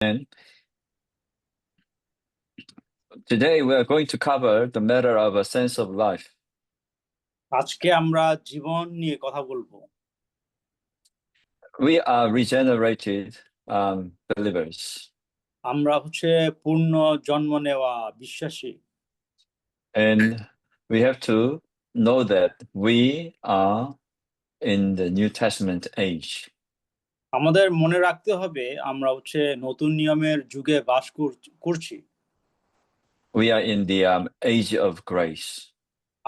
And today we are going to cover the matter of a sense of life. আজকে আমরা জীবন নিয়ে কথা বলবো। We are regenerated believers. আমরা পূর্ণ জন্ম নেওয়া বিশ্বাসী। And we have to know that we are in the New Testament age. আমাদের মনে রাখতে হবে আমরা নতুন নিয়মের যুগে বাস করছি। We are in the age of grace.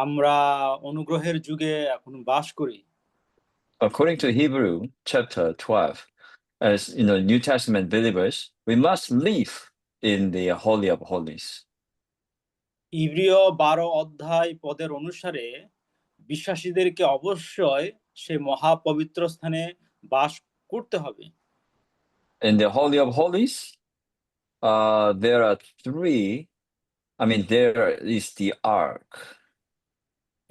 আমরা অনুগ্রহের যুগে এখন বাস করি। According to Hebrew chapter 12, as New Testament believers, we must live in the Holy of Holies. ইব্রিয় 12 অধ্যায় পদের অনুসারে বিশ্বাসীদেরকে অবশ্যই সে মহাপবিত্র স্থানে বাস করতে হবে। In the Holy of Holies, there are there is the ark.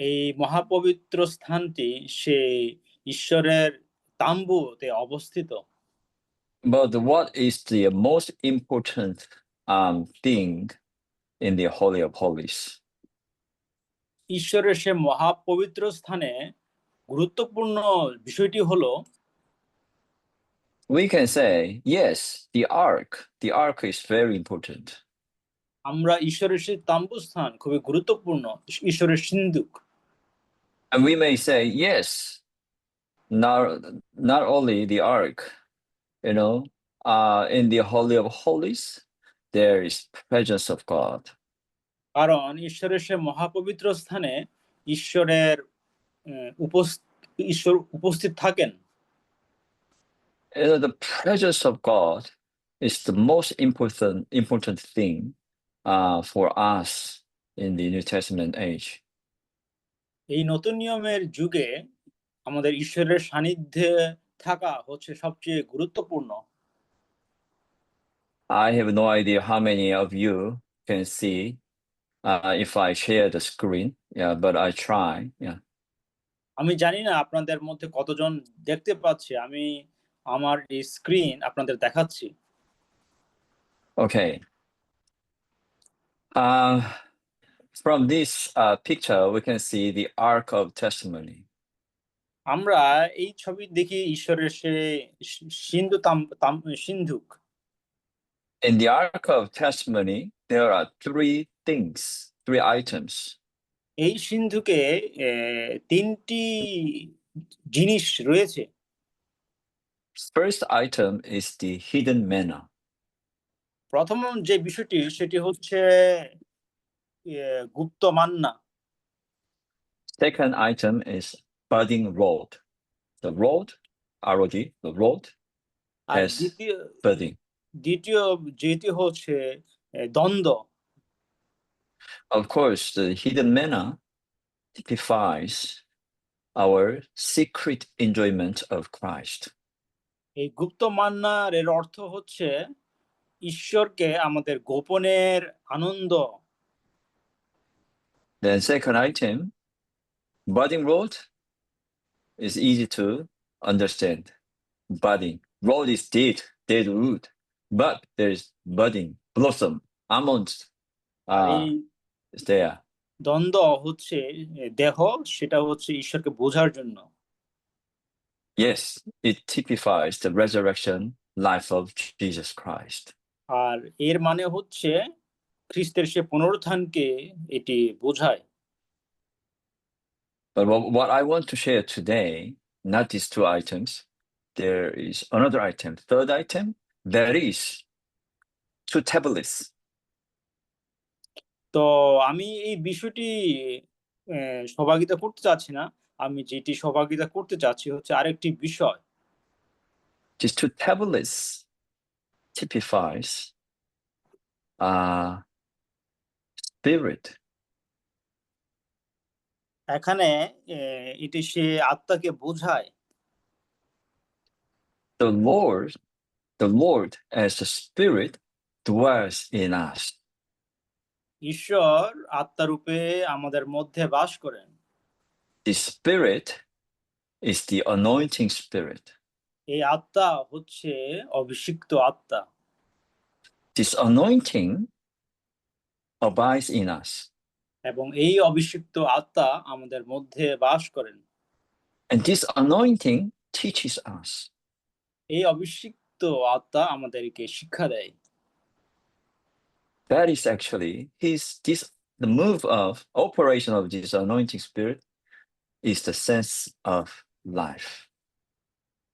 এই মহাপবিত্র স্থানটি সে ঈশ্বরের তাম্বুতে অবস্থিত। But what is the most important thing in the Holy of Holies? ঈশ্বরের সে মহাপবিত্র স্থানে গুরুত্বপূর্ণ বিষয়টি হলো, we can say, yes, the ark is very important. আমরা ঈশ্বরের সেই তাম্বু স্থান খুবই গুরুত্বপূর্ণ, ঈশ্বরের সিন্ধুক। And we may say, yes, not only the ark, in the Holy of Holies, there is presence of God. কারণ ঈশ্বরের সে মহাপবিত্র স্থানে ঈশ্বর উপস্থিত থাকেন। The presence of God is the most important thing for us in the New Testament age. এই নতুন নিয়মের যুগে আমাদের ঈশ্বরের সান্নিধ্যে থাকা সবচেয়ে গুরুত্বপূর্ণ। I have no idea how many of you can see if I share the screen, but I try. আমি জানি না আপনাদের মধ্যে কতজন দেখতে পাচ্ছে, আমি আমার এই স্ক্রিন আপনাদের দেখাচ্ছি। Okay. From this picture, we can see the Ark of Testimony. আমরা এই ছবি দেখি ঈশ্বরের সে সিন্ধুক। In the Ark of Testimony, there are three items. এই সিন্ধুকে তিনটি জিনিস রয়েছে। First item is the hidden manna. প্রথম যে বিষয়টি সেটি গুপ্ত Manna. Second item is budding rod. The rod, ROD, the rod has budding. দ্বিতীয় যেটি দ্বন্দ্ব। Of course, the hidden manna typifies our secret enjoyment of Christ. এই গুপ্ত মান্নার এর অর্থ ঈশ্বরকে আমাদের গোপনের আনন্দ। Then second item, budding rod, is easy to understand. Budding rod is dead wood, but there is budding blossom, almonds is there. দ্বন্দ্ব দেহ, সেটা ঈশ্বরকে বোঝার জন্য। Yes, it typifies the resurrection life of Jesus Christ. আর এর মানে খ্রিস্টের সে পুনরুত্থানকে এটি বোঝায়। But what I want to share today, not these two items, there is another item, third item, that is two tablets. তো আমি এই বিষয়টি সহভাগিতা করতে চাচ্ছি না, আমি যেটি সহভাগিতা করতে চাচ্ছি আরেকটি বিষয়। These two tablets typifies spirit. এখানে এটি সে আত্মাকে বোঝায়। The Lord as the Spirit dwells in us. ঈশ্বর আত্মারূপে আমাদের মধ্যে বাস করেন। The Spirit is the anointing spirit. এই আত্মা অভিষিক্ত আত্মা। this anointing abides in us. এবং এই অভিষিক্ত আত্মা আমাদের মধ্যে বাস করেন। And this anointing teaches us. এই অভিষিক্ত আত্মা আমাদেরকে শিক্ষা দেয়। That is actually the move of operation of this anointing spirit is the sense of life.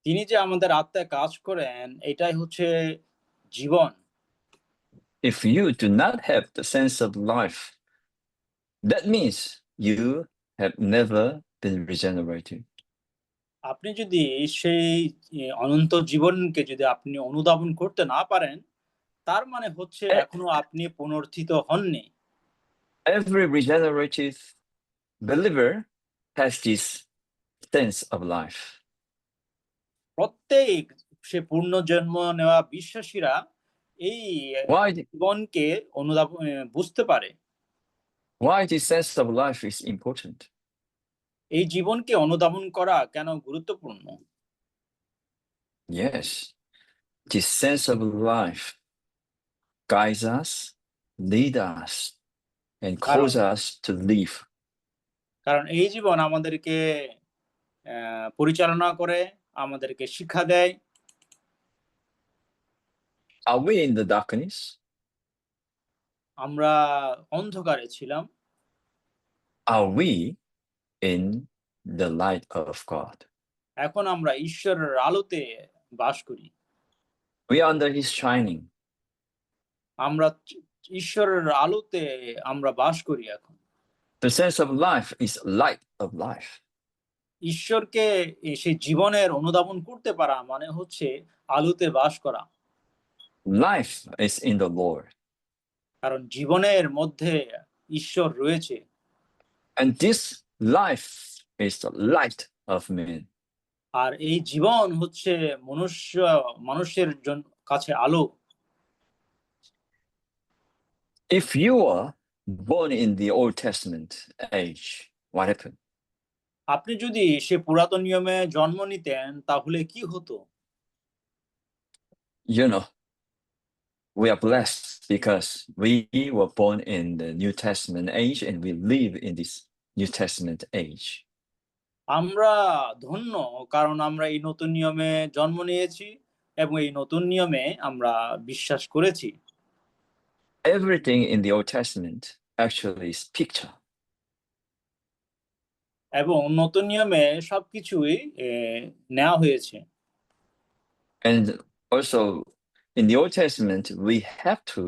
তিনি যে আমাদের আত্মায় কাজ করেন এটাই হচ্ছে জীবন। If you do not have the sense of life, that means you have never been regenerated. আপনি যদি সেই অনন্ত জীবনকে যদি আপনি অনুধাবন করতে না পারেন, তার মানে হচ্ছে এখনো আপনি পুনরুত্থিত হননি। Every regenerated believer has this sense of life. প্রত্যেক সে পুনর্জন্ম নেওয়া বিশ্বাসীরা এই Why জীবনকে বুঝতে পারে। this sense of life is important? এই জীবনকে অনুধাবন করা কেন গুরুত্বপূর্ণ? Yes, this sense of life guides us, leads us, and calls us to live. কারণ এই জীবন আমাদেরকে পরিচালনা করে, আমাদেরকে শিক্ষা দেয়। Are we in the darkness? আমরা অন্ধকারে ছিলাম। Are we in the light of God? এখন আমরা ঈশ্বরের আলোতে বাস করি। We are under His shining. আমরা ঈশ্বরের আলোতে আমরা বাস করি এখন। The sense of life is light of life. ঈশ্বরকে সেই জীবনের অনুধাবন করতে পারা মানে হচ্ছে আলোতে বাস করা। Life is in the Lord. কারণ জীবনের মধ্যে ঈশ্বর রয়েছে। And this life is the light of men. আর এই জীবন হচ্ছে মানুষের কাছে আলো। If you are born in the Old Testament age, what happened? আপনি যদি সে পুরাতন নিয়মে জন্ম নিতেন তাহলে কি হতো? You know, we are blessed because we were born in the New Testament age and we live in this New Testament age. আমরা ধন্য কারণ আমরা এই নতুন নিয়মে জন্ম নিয়েছি এবং এই নতুন নিয়মে আমরা বিশ্বাস করেছি। Everything in the Old Testament actually is picture. এবং নতুন নিয়মে সবকিছুই নেওয়া হয়েছে। And also in the Old Testament, we have to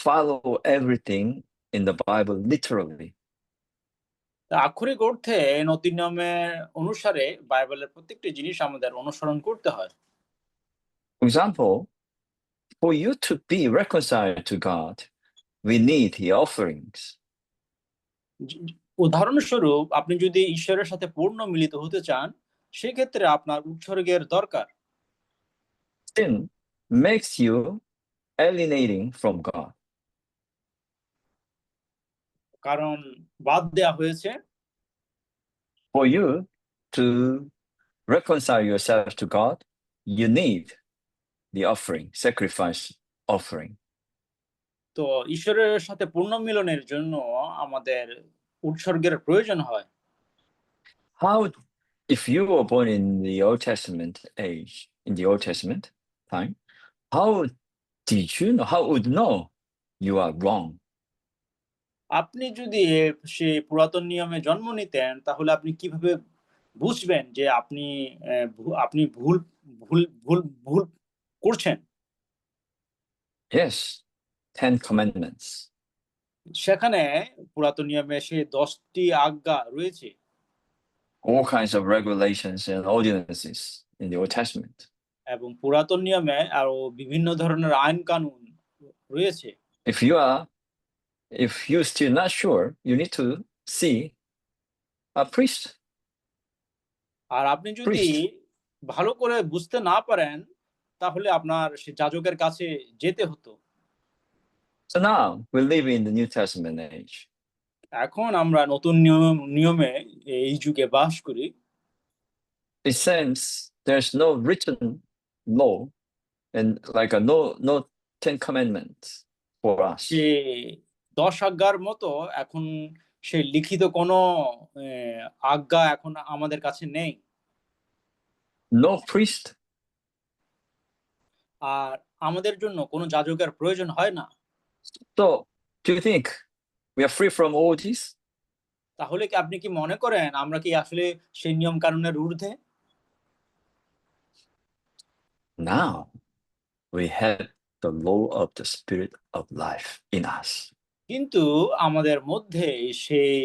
follow everything in the Bible literally. আক্ষরিক অর্থে নতুন নিয়মের অনুসারে বাইবেলের প্রত্যেকটি জিনিস আমাদের অনুসরণ করতে হয়। For example, for you to be reconciled to God, we need the offerings. উদাহরণস্বরূপ আপনি যদি ঈশ্বরের সাথে পূর্ণ মিলিত হতে চান সেক্ষেত্রে আপনার উৎসর্গের দরকার। Sin makes you alienating from God. কারণ বাদ দেয়া হয়েছে। For you to reconcile yourself to God, you need the offering, sacrifice offering. তো ঈশ্বরের সাথে পূর্ণ মিলনের জন্য আমাদের উৎসর্গের প্রয়োজন হয়। How, if you were born in the Old Testament age, in the Old Testament time, how would you know you are wrong? আপনি যদি সে পুরাতন নিয়মে জন্ম নিতেন তাহলে আপনি কিভাবে বুঝবেন যে আপনি আপনি ভুল ভুল ভুল ভুল করছেন? Yes, 10 commandments. সেখানে পুরাতন নিয়মে সে 10টি আজ্ঞা রয়েছে। All kinds of regulations and ordinances in the Old Testament. এবং পুরাতন নিয়মে আরো বিভিন্ন ধরনের আইন কানুন রয়েছে। If you're still not sure, you need to see a priest. আর আপনি যদি ভালো করে বুঝতে না পারেন তাহলে আপনার সে যাজকের কাছে যেতে হতো। So now we live in the New Testament age. এখন আমরা নতুন নিয়মে এই যুগে বাস করি। It seems there's no written law and like a no 10 commandments for us. যে 10 আজ্ঞার মতো এখন সে লিখিত কোনো আজ্ঞা এখন আমাদের কাছে নেই। No priest, আর আমাদের জন্য কোনো যাজকের প্রয়োজন হয় না। so do you think we are free from all this? তাহলে কি আপনি কি মনে করেন আমরা কি আসলে সেই নিয়ম কানুনের ঊর্ধ্বে? Now we have the law of the spirit of life in us. কিন্তু আমাদের মধ্যে সেই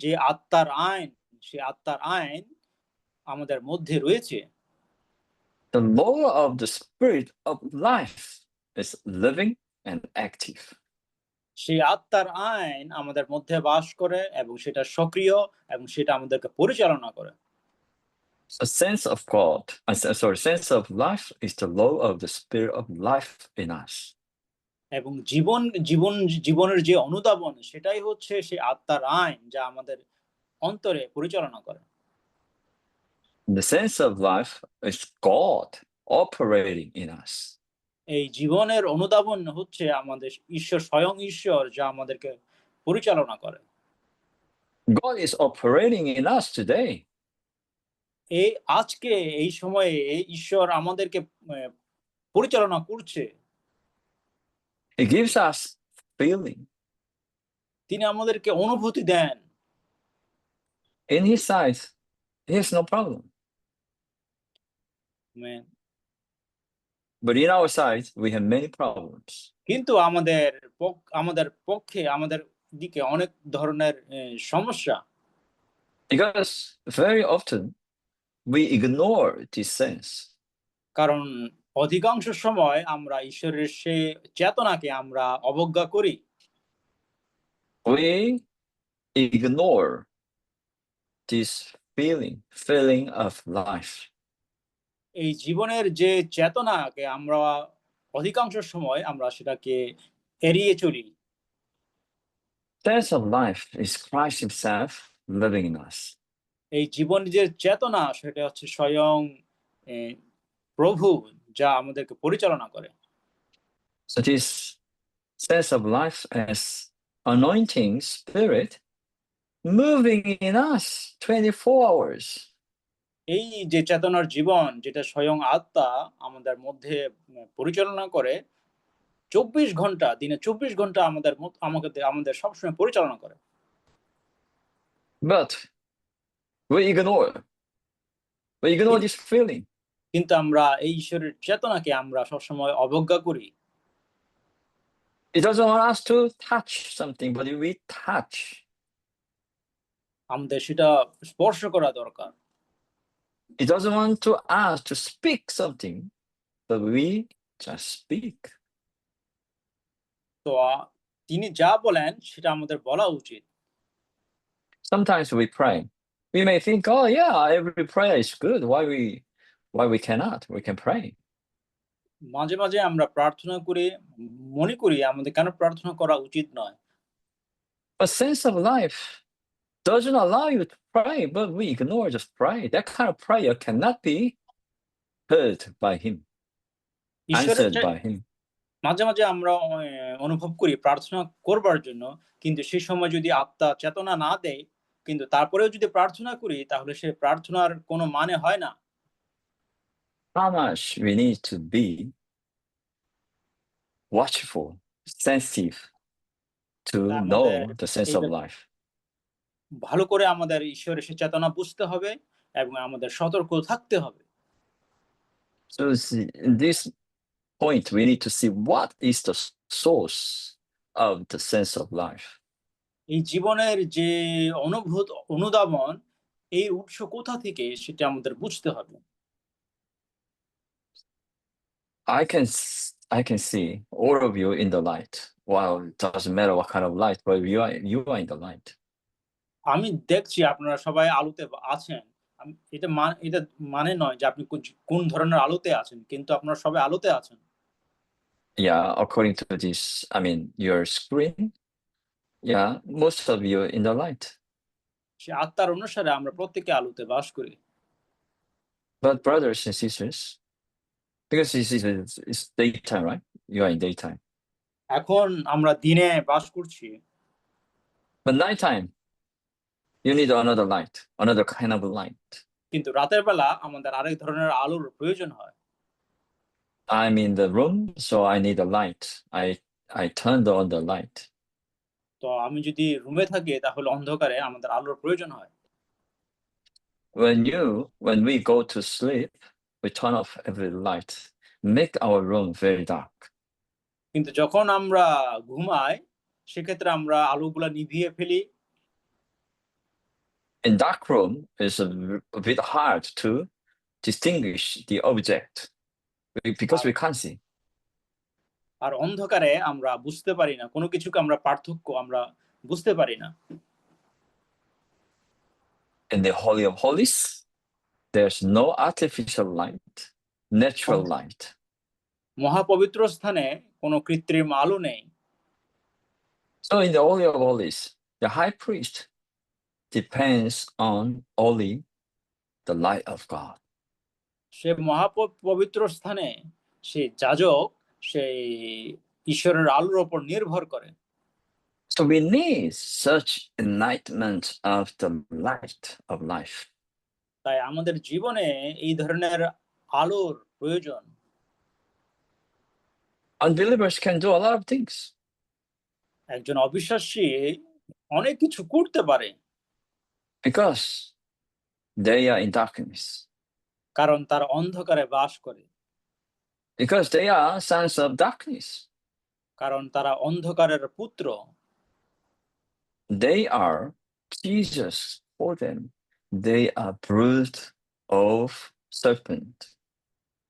যে আত্মার আইন, সেই আত্মার আইন আমাদের মধ্যে রয়েছে। The law of the spirit of life is living and active. সেই আত্মার আইন আমাদের মধ্যে বাস করে এবং সেটা সক্রিয় এবং সেটা আমাদেরকে পরিচালনা করে। A sense of God, sense of life is the law of the spirit of life in us. এবং জীবনের যে অনুধাবন সেটাই হচ্ছে সেই আত্মার আইন যা আমাদের অন্তরে পরিচালনা করে। The sense of life is God operating in us. এই জীবনের অনুধাবন হচ্ছে আমাদের স্বয়ং ঈশ্বর যা আমাদেরকে পরিচালনা করে। God is operating in us today. আজকে এই সময়ে ঈশ্বর আমাদেরকে পরিচালনা করছে। He gives us feeling. তিনি আমাদেরকে অনুভূতি দেন। In His sight, He has no problem. Amen. But in our sight, we have many problems. কিন্তু আমাদের পক্ষে আমাদের দিকে অনেক ধরনের সমস্যা। Because very often we ignore this sense. কারণ অধিকাংশ সময় আমরা ঈশ্বরের সে চেতনাকে আমরা অবজ্ঞা করি। We ignore this feeling of life. এই জীবনের যে চেতনাকে আমরা অধিকাংশ সময় আমরা সেটাকে এড়িয়ে চলি। Sense of life is Christ Himself living in us. এই জীবন যে চেতনা সেটা হচ্ছে স্বয়ং প্রভু যা আমাদেরকে পরিচালনা করে। So this sense of life as anointing spirit moving in us 24 hours. এই যে চেতনার জীবন যেটা স্বয়ং আত্মা আমাদের মধ্যে পরিচালনা করে 24 ঘন্টা দিনে 24 ঘন্টা আমাদের সবসময় পরিচালনা করে। But we ignore this feeling. কিন্তু আমরা এই ঈশ্বরের চেতনাকে আমরা সবসময় অবজ্ঞা করি। It doesn't want us to touch something, but we touch. আমাদের সেটা স্পর্শ করা দরকার। It doesn't want to us to speak something, but we just speak. তো তিনি যা বলেন সেটা আমাদের বলা উচিত। Sometimes we pray. We may think, oh yeah, every prayer is good. Why we cannot? We can pray. মাঝে মাঝে আমরা প্রার্থনা করি, মনে করি আমাদের কেন প্রার্থনা করা উচিত নয়। A sense of life doesn't allow you to pray, but we ignore just pray. That kind of prayer cannot be heard by Him, answered by Him. মাঝে মাঝে আমরা অনুভব করি প্রার্থনা করবার জন্য, কিন্তু সেই সময় যদি আত্মা চেতনা না দেয়, কিন্তু তারপরেও যদি প্রার্থনা করি তাহলে সে প্রার্থনার কোনো মানে হয় না। How much we need to be watchful, sensitive to know the sense of life. ভালো করে আমাদের ঈশ্বরের সে চেতনা বুঝতে হবে এবং আমাদের সতর্ক থাকতে হবে। So in this point, we need to see what is the source of the sense of life. এই জীবনের যে অনুধাবন, এই উৎস কোথা থেকে সেটা আমাদের বুঝতে হবে। I can see all of you in the light. Well, it doesn't matter what kind of light, but you are in the light. আমি দেখছি আপনারা সবাই আলোতে আছেন। এটা মানে নয় যে আপনি কোন ধরনের আলোতে আছেন, কিন্তু আপনারা সবাই আলোতে আছেন। Yeah, according to this, I mean, your screen, yeah, most of you in the light. সে আত্মার অনুসারে আমরা প্রত্যেকে আলোতে বাস করি। But brothers and sisters, Because it's daytime, right? You are in daytime. এখন আমরা দিনে বাস করছি, But nighttime, you need another light, another kind of light. কিন্তু রাতের বেলা আমাদের আরেক ধরনের আলোর প্রয়োজন হয়। I'm in the room, so I need a light. I turned on the light. তো আমি যদি রুমে থাকি তাহলে অন্ধকারে আমাদের আলোর প্রয়োজন হয়। When we go to sleep, we turn off every light, make our room very dark. কিন্তু যখন আমরা ঘুমাই সেক্ষেত্রে আমরা আলোগুলা নিভিয়ে ফেলি। In dark room, it's a bit hard to distinguish the object because we can't see. আর অন্ধকারে আমরা বুঝতে পারি না, কোনো কিছুকে আমরা পার্থক্য আমরা বুঝতে পারি না। In the Holy of Holies, there's no artificial light, natural light. মহাপবিত্র স্থানে কোনো কৃত্রিম আলো নেই। So in the Holy of Holies, the high priest depends on only the light of God. সে মহাপবিত্র স্থানে সে যাজক সেই ঈশ্বরের আলোর উপর নির্ভর করে। So we need such enlightenment of the light of life. তাই আমাদের জীবনে এই ধরনের আলোর প্রয়োজন। Unbelievers can do a lot of things একজন অবিশ্বাসী অনেক কিছু করতে পারে, because they are in darkness, কারণ তার অন্ধকারে বাস করে, because they are sons of darkness. কারণ তারা অন্ধকারের পুত্র। They are Jesus for them. They are brood of serpent.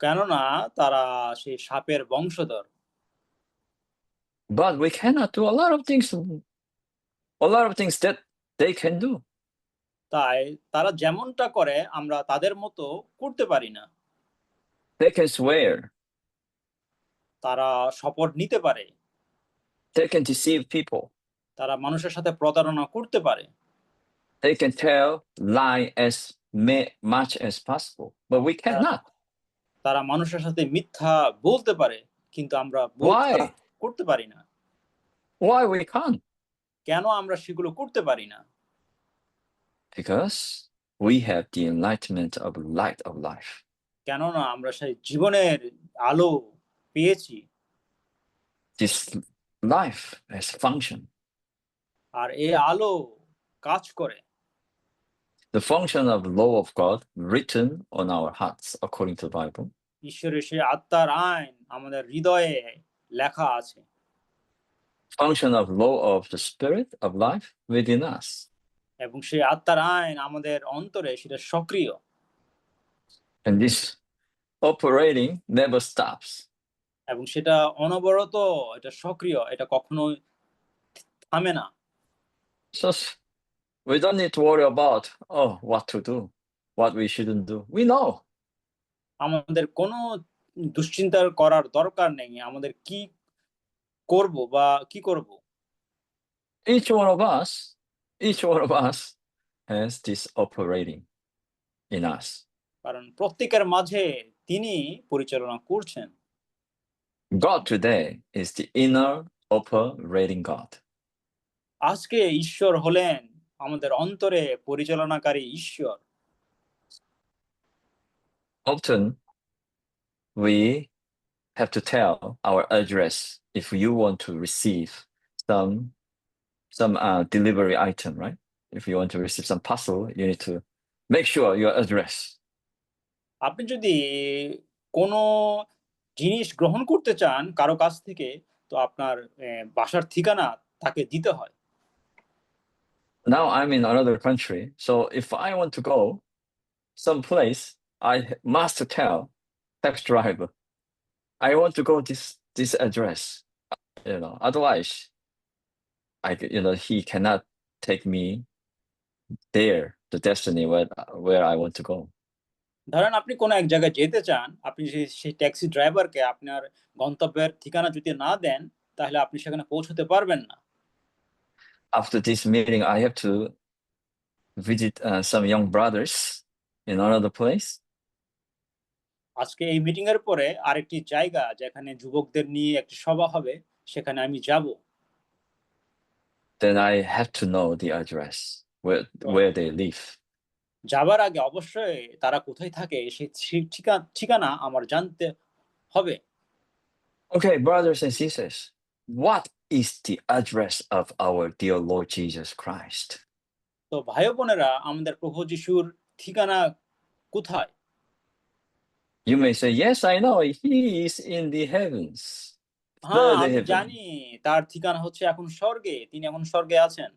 কেননা তারা সেই সাপের বংশধর। But we cannot do a lot of things that they can do. তাই তারা যেমনটা করে আমরা তাদের মতো করতে পারি না। They can swear. তারা শপথ নিতে পারে, They can deceive people. তারা মানুষের সাথে প্রতারণা করতে পারে, They can tell lie as much as possible, but we cannot. তারা মানুষের সাথে মিথ্যা বলতে পারে, কিন্তু আমরা Why? করতে পারি না। Why we can't? কেন আমরা সেগুলো করতে পারি না? Because we have the enlightenment of light of life. কেননা আমরা সেই জীবনের আলো পেয়েছি। This life has function. আর এই আলো কাজ করে। The function of the law of God written on our hearts according to the Bible. ঈশ্বরের সেই আত্মার আইন আমাদের হৃদয়ে লেখা আছে। Function of law of the spirit of life within us. এবং সেই আত্মার আইন আমাদের অন্তরে সেটা সক্রিয়। And this operating never stops. এবং সেটা অনবরত, এটা সক্রিয়, এটা কখনো থামে না। So we don't need to worry about what to do, what we shouldn't do. We know. আমাদের কোনো দুশ্চিন্তা করার দরকার নেই, আমাদের কি করব বা কি করব। Each one of us has this operating in us. কারণ প্রত্যেকের মাঝে তিনি পরিচালনা করছেন। God today is the inner operating God. আজকে ঈশ্বর হলেন আমাদের অন্তরে পরিচালনাকারী ঈশ্বর। Often we have to tell our address if you want to receive some delivery item, right? If you want to receive some parcel, you need to make sure your address. আপনি যদি কোনো জিনিস গ্রহণ করতে চান কারো কাছ থেকে, তো আপনার বাসার ঠিকানা তাকে দিতে হয়। Now I'm in another country, so if I want to go someplace, I must tell taxi driver, I want to go this address. Otherwise, he cannot take me there, the destiny where I want to go. ধরেন আপনি কোনো এক জায়গায় যেতে চান, আপনি সেই taxi ড্রাইভারকে আপনার গন্তব্যের ঠিকানা যদি না দেন, তাহলে আপনি সেখানে পৌঁছতে পারবেন না। After this meeting, I have to visit some young brothers in another place. আজকে এই মিটিং এর পরে আরেকটি জায়গা যেখানে যুবকদের নিয়ে একটি সভা হবে, সেখানে আমি যাব। then I have to know the address where they live. যাবার আগে অবশ্যই তারা কোথায় থাকে সেই ঠিকানা আমার জানতে হবে। Okay, brothers and sisters, what is the address of our dear Lord Jesus Christ? তো ভাই ও বোনেরা, আমাদের প্রভু যিশুর ঠিকানা কোথায়? You may say, yes, I know, he is in the heavens, হ্যাঁ, third আমি heaven. জানি তার ঠিকানা হচ্ছে এখন স্বর্গে, তিনি এখন স্বর্গে আছেন।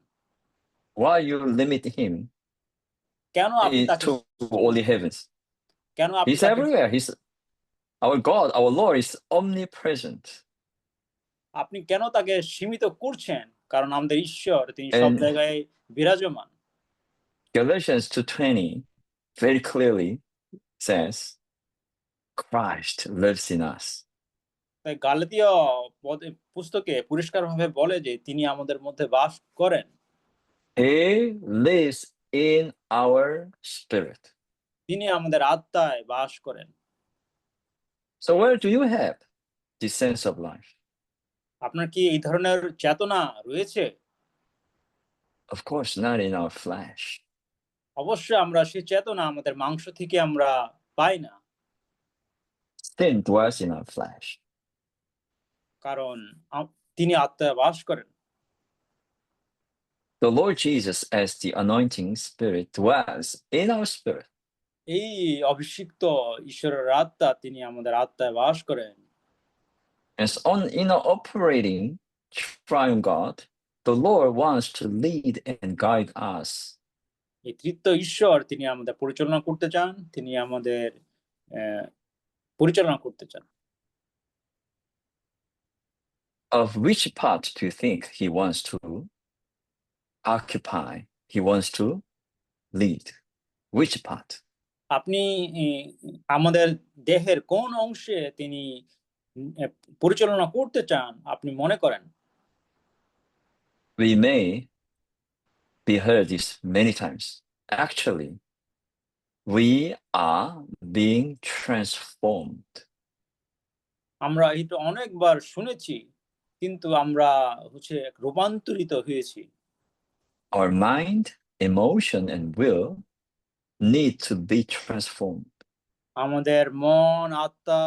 Why you limit him কেন আপনি তাকে to only heavens? কেন আপনি He's তাকে everywhere. Our God, our Lord is omnipresent. আপনি কেন তাকে সীমিত করছেন? কারণ আমাদের ঈশ্বর তিনি সব And জায়গায় বিরাজমান। Galatians 2:20 very clearly says, Christ lives in us. তাই গালাতীয় পুস্তকে পরিষ্কারভাবে বলে যে তিনি আমাদের মধ্যে বাস করেন। He lives in our spirit. তিনি আমাদের আত্মায় বাস করেন। So where do you have this sense of life? আপনার কি এই ধরনের চেতনা রয়েছে? Of course, not in our flesh. অবশ্যই আমরা সেই চেতনা আমাদের মাংস থেকে আমরা পাই না। Sin dwells in our flesh. কারণ তিনি আত্মায় বাস করেন। The Lord Jesus, as the anointing spirit, dwells in our spirit. এই অভিষিক্ত ঈশ্বরের আত্মা তিনি আমাদের আত্মায় বাস করেন। As in our operating triune God, the Lord wants to lead and guide us. এই তৃতীয় ঈশ্বর তিনি আমাদের পরিচালনা করতে চান, তিনি আমাদের পরিচালনা করতে চান। Of which part do you think he wants to occupy? He wants to lead? Which part? আপনি আমাদের দেহের কোন অংশে তিনি পরিচালনা করতে চান আপনি মনে করেন? We may be heard this many times. Actually, we are being transformed. আমরা এটা অনেকবার শুনেছি, কিন্তু আমরা রূপান্তরিত হয়েছি। Our mind, emotion, and will need to be transformed. আমাদের মন, আত্মা,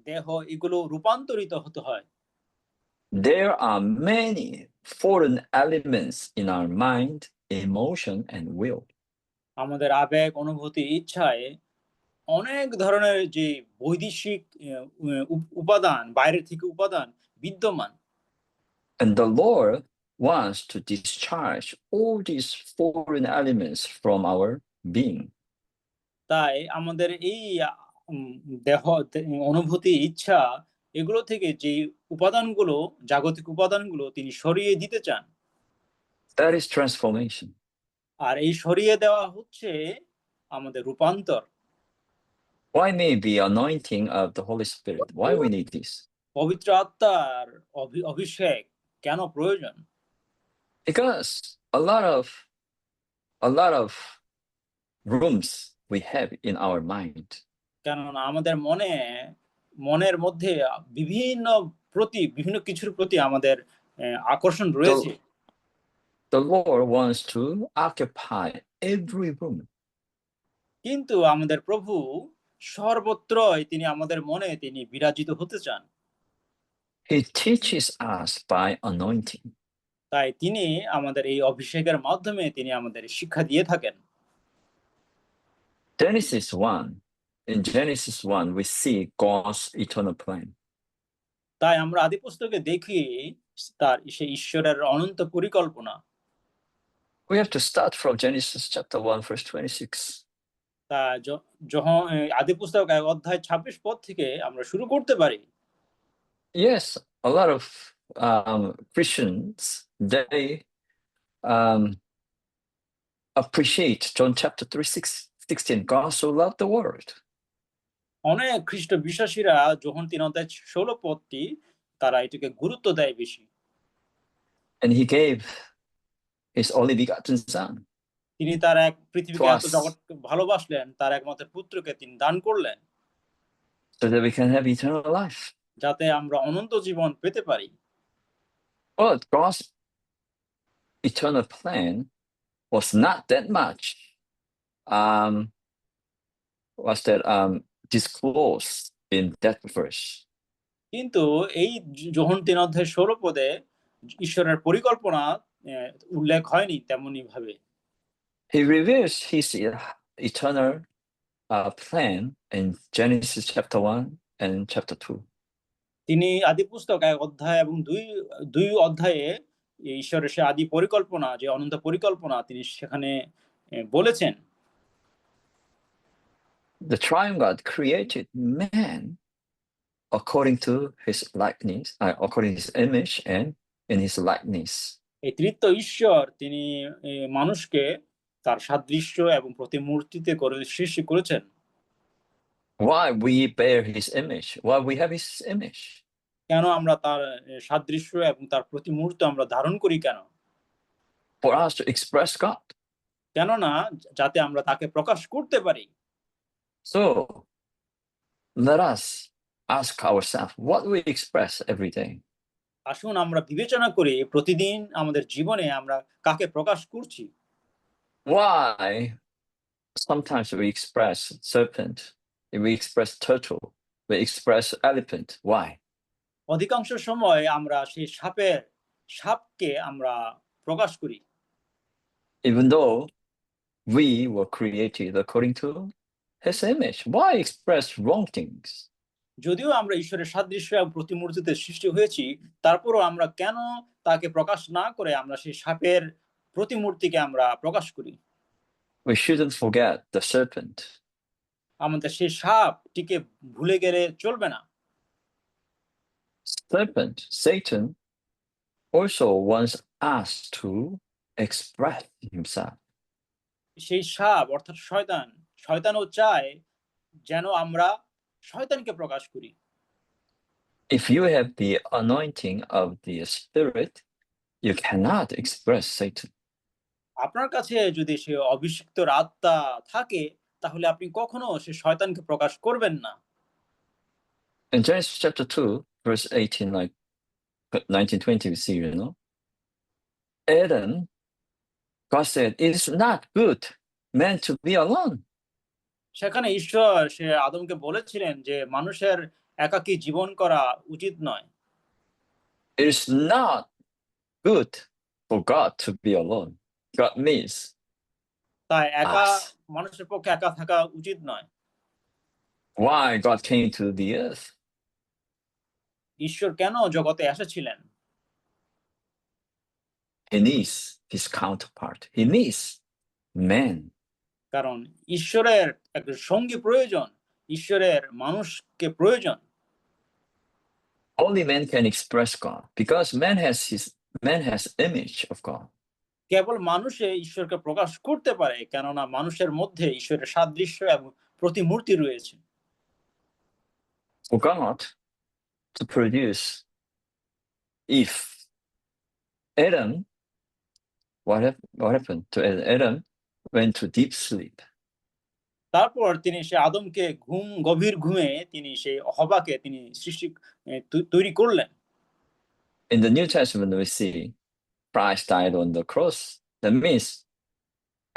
দেহ এগুলো রূপান্তরিত হতে হয়। There are many foreign elements in our mind, emotion, and will. আমাদের আবেগ, অনুভূতি, ইচ্ছায় অনেক ধরনের যে বৈদেশিক উপাদান, বাইরের থেকে উপাদান বিদ্যমান। And the Lord wants to discharge all these foreign elements from our being. তাই আমাদের এই দেহ, অনুভূতি, ইচ্ছা এগুলো থেকে যে উপাদানগুলো, জাগতিক উপাদানগুলো তিনি সরিয়ে দিতে চান। That is transformation. আর এই সরিয়ে দেওয়া হচ্ছে আমাদের রূপান্তর। Why may the anointing of the Holy Spirit? Why we need this? পবিত্র আত্মার অভিষেক কেন প্রয়োজন? Because a lot of rooms we have in our mind. কেননা আমাদের মনের মধ্যে বিভিন্ন কিছুর প্রতি আমাদের আকর্ষণ রয়েছে। The Lord wants to occupy every room. কিন্তু আমাদের প্রভু সর্বত্রই তিনি আমাদের মনে তিনি বিরাজিত হতে চান। He teaches us by anointing. তাই তিনি আমাদের এই অভিষেকের মাধ্যমে তিনি আমাদের শিক্ষা দিয়ে থাকেন। In Genesis 1, we see God's eternal plan. তাই আমরা আদি পুস্তকে দেখি তার সেই ঈশ্বরের অনন্ত পরিকল্পনা। We have to start from Genesis chapter 1, verse 26. তা আদি পুস্তক 1 অধ্যায় 26 পদ থেকে আমরা শুরু করতে পারি। Yes, a lot of Christians, they appreciate John chapter 3:16. God so loved the world. অনেক খ্রিস্ট বিশ্বাসীরা যোহন 3 অধ্যায় 16 পদটি তারা এটাকে গুরুত্ব দেয় বেশি। And he gave his only begotten son. তিনি তার পৃথিবীকে এত জগৎকে ভালোবাসলেন, তার একমাত্র পুত্রকে তিনি দান করলেন। so that we can have eternal life. যাতে আমরা অনন্ত জীবন পেতে পারি। But God's eternal plan was not that much disclosed in that verse. কিন্তু এই যোহন 3:16 ঈশ্বরের পরিকল্পনা উল্লেখ হয়নি তেমনি ভাবে। He reveals his eternal plan in Genesis chapter 1 and chapter 2. তিনি আদি পুস্তক 1 অধ্যায় এবং 2 অধ্যায়ে ঈশ্বরের সে আদি পরিকল্পনা, যে অনন্ত পরিকল্পনা তিনি সেখানে বলেছেন। The triune God created man according to his likeness, according to his image and in his likeness. এই ত্রিত্ব ঈশ্বর তিনি মানুষকে তার সাদৃশ্য এবং প্রতিমূর্তিতে করে সৃষ্টি করেছেন। Why we bear his image? Why we have his image? কেন আমরা তার সাদৃশ্য এবং তার প্রতিমূর্তি আমরা ধারণ করি কেন? For us to express God. কেননা যাতে আমরা তাকে প্রকাশ করতে পারি। So let us ask ourselves what we express every day. আসুন আমরা বিবেচনা করি প্রতিদিন আমাদের জীবনে আমরা কাকে প্রকাশ করছি। Why sometimes we express serpent, we express turtle, we express elephant. Why? অধিকাংশ সময় আমরা সেই সাপকে আমরা প্রকাশ করি। Even though we were created according to his image, why express wrong things? যদিও আমরা ঈশ্বরের সাদৃশ্য এবং প্রতিমূর্তিতে সৃষ্টি হয়েছি, তারপরও আমরা কেন তাকে প্রকাশ না করে আমরা সেই সাপের প্রতিমূর্তিকে আমরা প্রকাশ করি? We shouldn't forget the serpent. আমাদের সেই সাপটিকে ভুলে গেলে চলবে না। Serpent, Satan, also wants us to express himself. সেই সাপ অর্থাৎ শয়তানও চায় যেন আমরা শয়তানকে প্রকাশ করি। If you have the anointing of the Spirit, you cannot express Satan. আপনার কাছে যদি সে অভিষিক্ত আত্মা থাকে, তাহলে আপনি কখনো সে শয়তানকে প্রকাশ করবেন না। In Genesis chapter 2, verse 18, like 1920, we see, Adam, God said, it is not good man to be alone. সেখানে ঈশ্বর সে আদমকে বলেছিলেন যে মানুষের একাকী জীবন করা উচিত নয়। It is not good for God to be alone. God means তাই us. মানুষের পক্ষে একা থাকা উচিত নয়। Why God came to the earth? ঈশ্বর কেন জগতে এসেছিলেন? He needs his counterpart. He needs man. কারণ ঈশ্বরের একটা সঙ্গী প্রয়োজন, ঈশ্বরের মানুষকে প্রয়োজন। Only man can express God because man has image of God. কেবল মানুষে ঈশ্বরকে প্রকাশ করতে পারে, কেননা মানুষের মধ্যে ঈশ্বরের সাদৃশ্য এবং প্রতিমূর্তি রয়েছে। For God to produce Eve, Adam, what happened to Adam? Adam went to deep sleep. তারপর তিনি সে আদমকে গভীর ঘুমে তিনি সেই হবাকে তিনি তৈরি করলেন। In the New Testament, we see Christ died on the cross. That means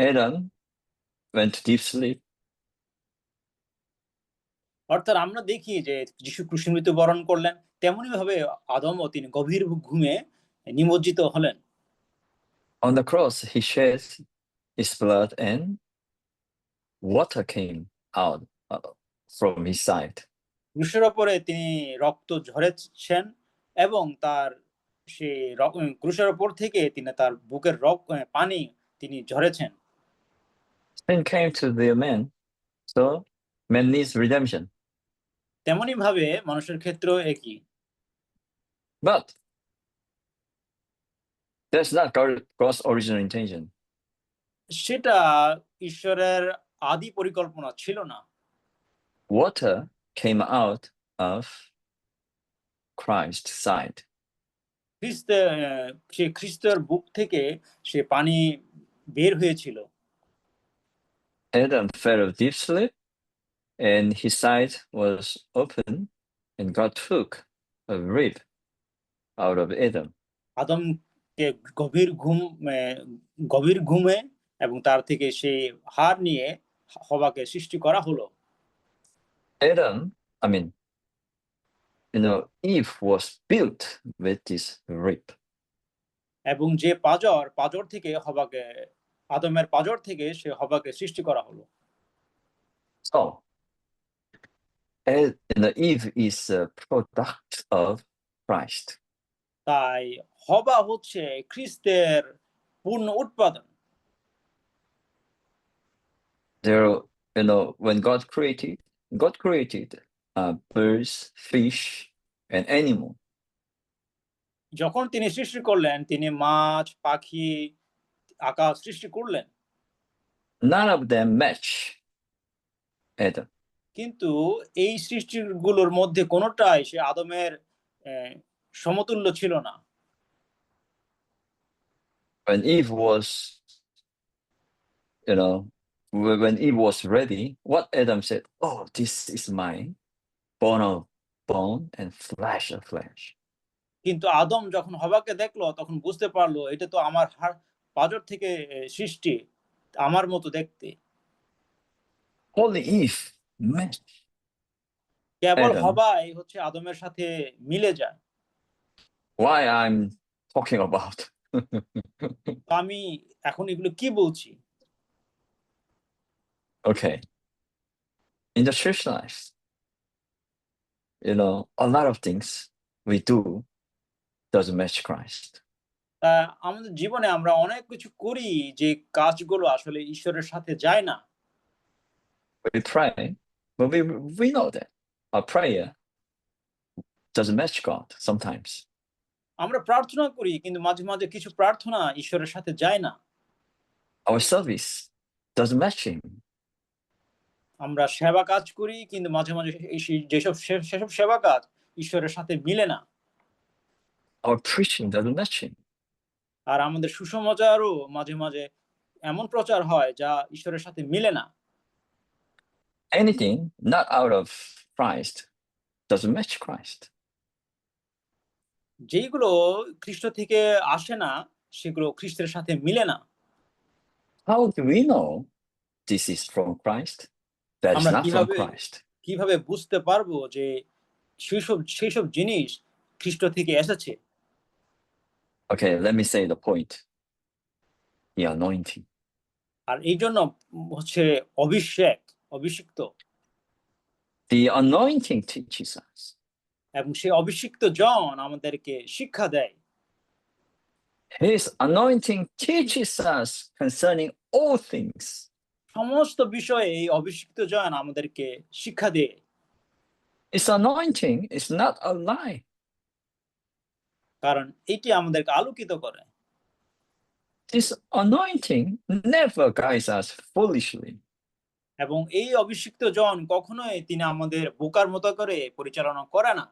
Adam went to deep sleep. অর্থাৎ আমরা দেখি যে যিশু ক্রুশে মৃত্যুবরণ করলেন, তেমনি ভাবে আদমও তিনি গভীর ঘুমে নিমজ্জিত হলেন। On the cross, he shed his blood and water came out from his side. ক্রুশের ওপরে তিনি রক্ত ঝরেছেন এবং তার সেই ক্রুশের ওপর থেকে তিনি তার বুকের পানি তিনি ঝরেছেন। Sin came to the man, so man needs redemption. তেমনি ভাবে মানুষের ক্ষেত্রেও একই। But that's not God's original intention. সেটা ঈশ্বরের আদি পরিকল্পনা ছিল না। Water came out of Christ's side. খ্রিস্টের বুক থেকে সে পানি বের হয়েছিল। Adam fell deep sleep and his side was open, and God took a rib out of Adam. আদমকে গভীর ঘুমে এবং তার থেকে সেই হাড় নিয়ে হওয়াকে সৃষ্টি করা হলো। Adam, I mean, Eve was built with this rib. এবং যে পাঁজর থেকে হওয়াকে আদমের পাঁজর থেকে সে হওয়াকে সৃষ্টি করা হলো। So, Eve is a product of Christ. তাই হবা হচ্ছে খ্রিস্টের পূর্ণ উৎপাদন। There, when God created birds, fish, and animal. যখন তিনি সৃষ্টি করলেন, তিনি মাছ, পাখি, আকাশ সৃষ্টি করলেন। None of them match Adam. কিন্তু এই সৃষ্টিগুলোর মধ্যে কোনোটাই সে আদমের সমতুল্য ছিল না। When Eve was ready, what Adam said, "Oh, this is my bone of bone and flesh of flesh." কিন্তু আদম যখন হওয়াকে দেখলো তখন বুঝতে পারলো এটা তো আমার পাঁজর থেকে সৃষ্টি, আমার মতো দেখতে। Only Eve matched কেবল Adam. হবাই হচ্ছে আদমের সাথে মিলে যায়। Why I'm talking about? আমি এখন এগুলো কি বলছি? Okay. In the church life, a lot of things we do doesn't match Christ. আমাদের জীবনে আমরা অনেক কিছু করি যে কাজগুলো আসলে ঈশ্বরের সাথে যায় না। We pray, but we know that our prayer doesn't match God sometimes. আমরা প্রার্থনা করি কিন্তু মাঝে মাঝে কিছু প্রার্থনা ঈশ্বরের সাথে যায় না। Our service doesn't match Him. আমরা সেবা কাজ করি কিন্তু মাঝে মাঝে সেসব সেবা কাজ ঈশ্বরের সাথে মিলে না। Our preaching doesn't match Him. আর আমাদের সুসমাচারও মাঝে মাঝে এমন প্রচার হয় যা ঈশ্বরের সাথে মিলে না। Anything not out of Christ doesn't match Christ. যেগুলো খ্রিস্ট থেকে আসে না সেগুলো খ্রিস্টের সাথে মিলে না। How do we know this is from Christ? That is আমরা not from Christ. কিভাবে বুঝতে পারবো যে সেইসব জিনিস খ্রিস্ট থেকে এসেছে? Okay, let me say the point. The anointing. আর এই জন্য হচ্ছে অভিষিক্ত। The anointing teaches us. এবং সেই অভিষিক্ত জন আমাদেরকে শিক্ষা দেয়। His anointing teaches us concerning all things. সমস্ত বিষয়ে এই অভিষিক্ত জন আমাদেরকে শিক্ষা দেয়। His anointing is not a lie. কারণ এটি আমাদেরকে আলোকিত করে। This anointing never guides us foolishly. এবং এই অভিষিক্ত জন কখনোই তিনি আমাদের বোকার মতো করে পরিচালনা করে না।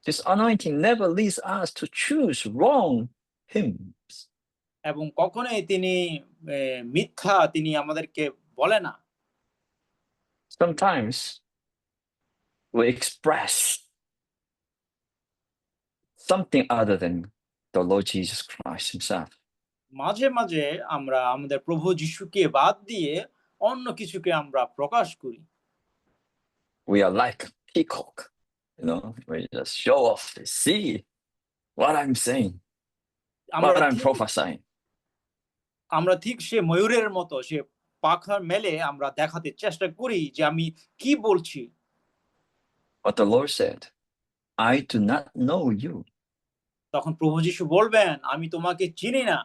This anointing never leads us to choose wrong hymns. এবং কখনোই তিনি মিথ্যা তিনি আমাদেরকে বলে না। Sometimes we express something other than the Lord Jesus Christ Himself. মাঝে মাঝে আমরা আমাদের প্রভু যিশুকে বাদ দিয়ে অন্য কিছুকে আমরা প্রকাশ করি। We are like peacock, we just show off, see what I'm saying, what I'm prophesying. আমরা ঠিক সে ময়ূরের মতো সে পাখা মেলে আমরা দেখাতে চেষ্টা করি যে আমি কি বলছি। But the Lord said, I do not know you. তখন প্রভু যিশু বলবেন আমি তোমাকে চিনি না।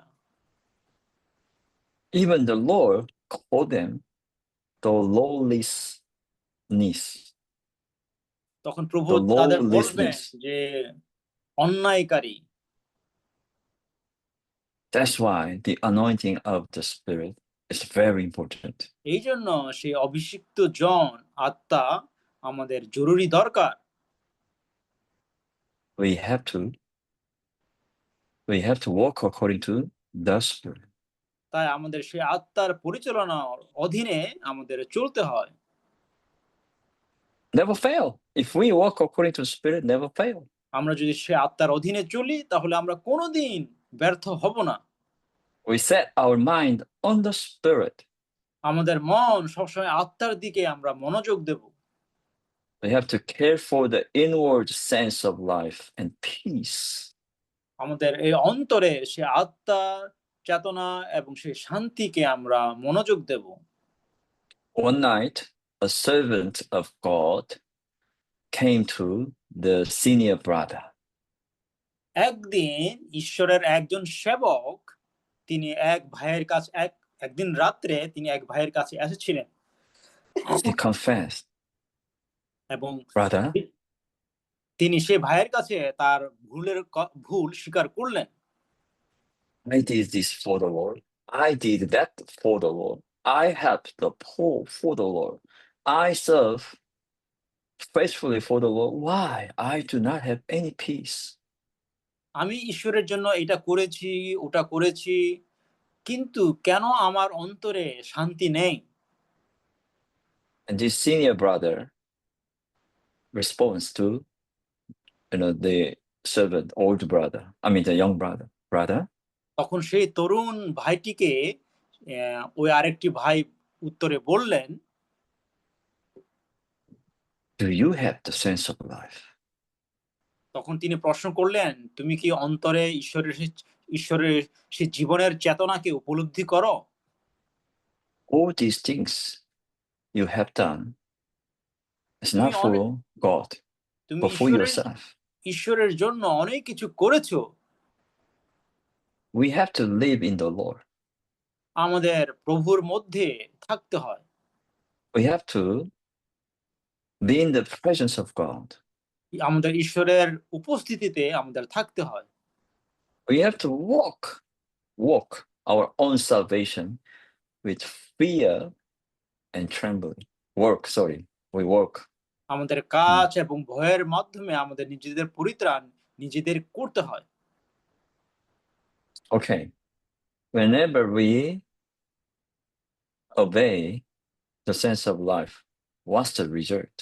Even the Lord called them the lawlessness. তখন প্রভু তাদের বলবেন যে অন্যায়কারী। That's why the anointing of the Spirit is very important. এই জন্য সেই অভিষিক্ত জন আত্মা আমাদের জরুরি দরকার। We have to walk according to the Spirit. তাই আমাদের সেই আত্মার পরিচালনার অধীনে আমাদের চলতে হয়। never fail. If we walk according to the Spirit, never fail. আমরা যদি সে আত্মার অধীনে চলি তাহলে আমরা কোনোদিন ব্যর্থ হব না। We set our mind on the Spirit. আমাদের মন সবসময় আত্মার দিকে আমরা মনোযোগ দেব। We have to care for the inward sense of life and peace. আমাদের এই অন্তরে সে আত্মা, চেতনা এবং সেই শান্তিকে আমরা মনোযোগ দেব। One night, a servant of God came to the senior brother. একদিন ঈশ্বরের একজন সেবক তিনি এক ভাইয়ের কাছে একদিন রাত্রে তিনি এক ভাইয়ের কাছে এসেছিলেন He confessed, এবং Brother, তিনি সেই ভাইয়ের কাছে তার ভুল স্বীকার করলেন। I did this for the Lord. I did that for the Lord. I helped the poor for the Lord. I serve faithfully for the Lord. Why? I do not have any peace. আমি ঈশ্বরের জন্য এটা করেছি, ওটা করেছি, কিন্তু কেন আমার অন্তরে শান্তি নেই? And this senior brother responds to the servant, old brother. I mean the young brother. Brother, তখন সেই তরুণ ভাইটিকে ওই আরেকটি ভাই উত্তরে বললেন, do you have the sense of life? তখন তিনি প্রশ্ন করলেন, তুমি কি অন্তরে ঈশ্বরের সেই জীবনের চেতনাকে উপলব্ধি করো? All these things you have done is not for God, তুমি but for yourself. ঈশ্বরের জন্য অনেক কিছু করেছো। We have to live in the Lord. আমাদের প্রভুর মধ্যে থাকতে হয়। We have to be in the presence of God. আমাদের ঈশ্বরের উপস্থিতিতে আমাদের থাকতে হয়। We have to walk our own salvation with fear and trembling. We work. আমাদের কাজ এবং ভয়ের মাধ্যমে আমাদের নিজেদের পরিত্রাণ নিজেদের করতে হয়। Okay. Whenever we obey the sense of life, what's the result?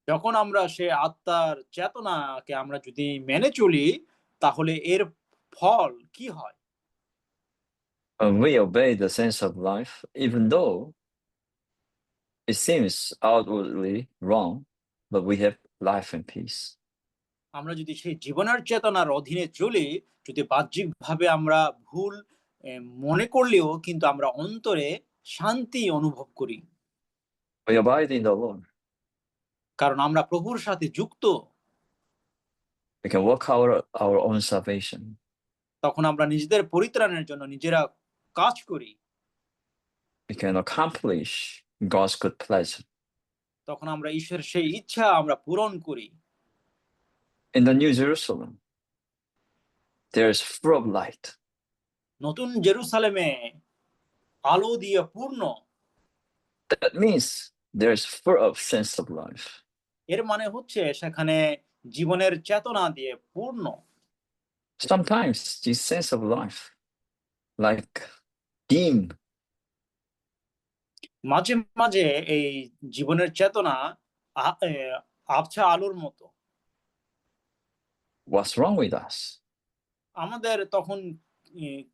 যখন আমরা সে আত্মার চেতনাকে আমরা যদি মেনে চলি তাহলে এর ফল কি হয়? When we obey the sense of life, even though it seems outwardly wrong, but we have life and peace. আমরা যদি সেই জীবনের চেতনার অধীনে চলি, যদি বাহ্যিকভাবে আমরা ভুল মনে করলেও কিন্তু আমরা অন্তরে শান্তি অনুভব করি। We abide in the Lord. কারণ আমরা প্রভুর সাথে যুক্ত। We can work our own salvation. তখন আমরা নিজেদের পরিত্রাণের জন্য নিজেরা কাজ করি। We can accomplish God's good pleasure. তখন আমরা ঈশ্বরের সেই ইচ্ছা আমরা পূরণ করি। In the New Jerusalem, there is full of light. নতুন জেরুসালেমে আলো দিয়ে পূর্ণ। That means there is full of sense of life. এর মানে হচ্ছে সেখানে জীবনের চেতনা দিয়ে পূর্ণ। Sometimes this sense of life, like dim, মাঝে মাঝে এই জীবনের চেতনা আবছা আলোর মতো। what's wrong with us? আমাদের তখন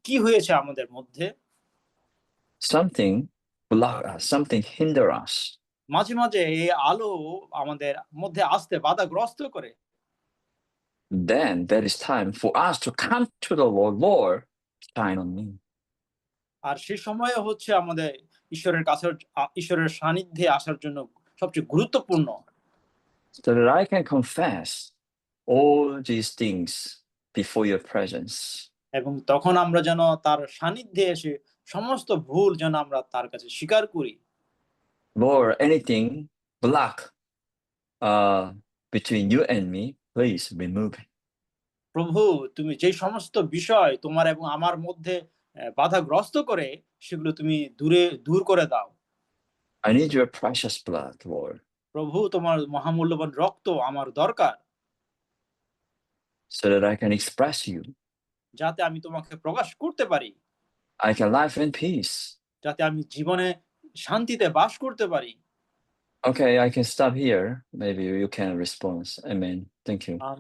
কি হয়েছে আমাদের মধ্যে? Something block us, something hinder us. মাঝে মাঝে এই আলো আমাদের মধ্যে আসতে বাধাগ্রস্ত করে। Then there is time for us to come to the Lord. Lord, shine on me. আর সেই সময়ে হচ্ছে আমাদের ঈশ্বরের সান্নিধ্যে আসার জন্য সবচেয়ে গুরুত্বপূর্ণ। So that I can confess all these things before your presence. এবং তখন আমরা যেন তার সান্নিধ্যে এসে সমস্ত ভুল যেন আমরা তার কাছে স্বীকার করি। Lord, anything block between you and me, please remove it. প্রভু, তুমি যে সমস্ত বিষয় তোমার এবং আমার মধ্যে বাধাগ্রস্ত করে সেগুলো তুমি দূর করে দাও। I need your precious blood, Lord. প্রভু, তোমার মহামূল্যবান রক্ত আমার দরকার। So that I can express you. যাতে আমি তোমাকে প্রকাশ করতে পারি। I can live in peace. যাতে আমি জীবনে শান্তিতে বাস করতে পারি। Okay, I can stop here. Maybe you can respond. Amen. Thank you. Amen.